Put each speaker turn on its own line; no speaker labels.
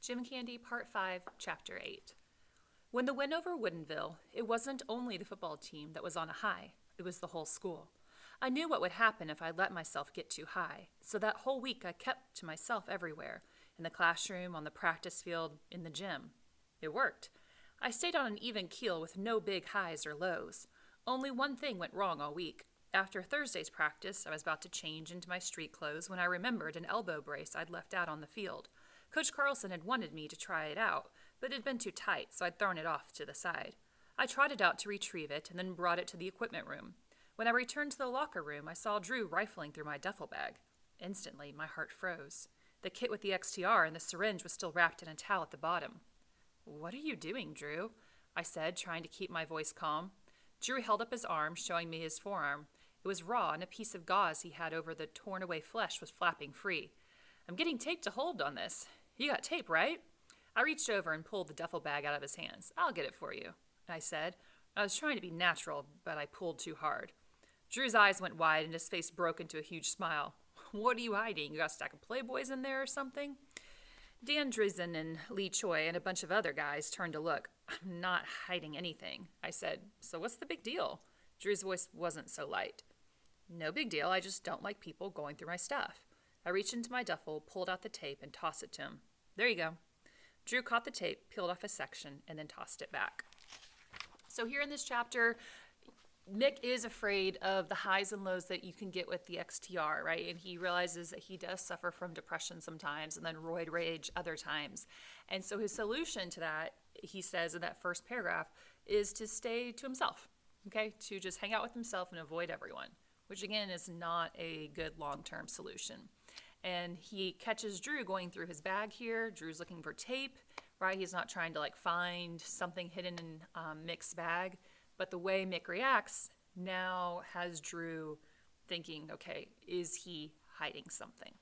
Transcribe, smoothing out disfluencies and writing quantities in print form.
Jim Candy, Part 5, Chapter 8. When the win over Woodinville, it wasn't only the football team that was on a high, it was the whole school. I knew what would happen if I let myself get too high, so that whole week I kept to myself everywhere, in the classroom, on the practice field, in the gym. It worked. I stayed on an even keel with no big highs or lows. Only one thing went wrong all week. After Thursday's practice, I was about to change into my street clothes when I remembered an elbow brace I'd left out on the field. Coach Carlson had wanted me to try it out, but it had been too tight, so I'd thrown it off to the side. I trotted out to retrieve it and then brought it to the equipment room. When I returned to the locker room, I saw Drew rifling through my duffel bag. Instantly, my heart froze. The kit with the XTR and the syringe was still wrapped in a towel at the bottom. "What are you doing, Drew?" I said, trying to keep my voice calm. Drew held up his arm, showing me his forearm. It was raw, and a piece of gauze he had over the torn-away flesh was flapping free. "I'm getting tape to hold on this. You got tape, right?" I reached over and pulled the duffel bag out of his hands. "I'll get it for you," I said. I was trying to be natural, but I pulled too hard. Drew's eyes went wide and his face broke into a huge smile. "What are you hiding? You got a stack of Playboys in there or something?" Dan Drizzen and Lee Choi and a bunch of other guys turned to look. "I'm not hiding anything," I said. "So what's the big deal?" Drew's voice wasn't so light. "No big deal. I just don't like people going through my stuff." I reached into my duffel, pulled out the tape, and tossed it to him. "There you go." Drew caught the tape, peeled off a section, and then tossed it back. So here in this chapter, Mick is afraid of the highs and lows that you can get with the XTR, right? And he realizes that he does suffer from depression sometimes and then roid rage other times. And so his solution to that, he says in that first paragraph, is to stay to himself, okay? To just hang out with himself and avoid everyone, which again is not a good long-term solution. And he catches Drew going through his bag here. Drew's looking for tape, right? He's not trying to find something hidden in Mick's bag. But the way Mick reacts now has Drew thinking, okay, is he hiding something?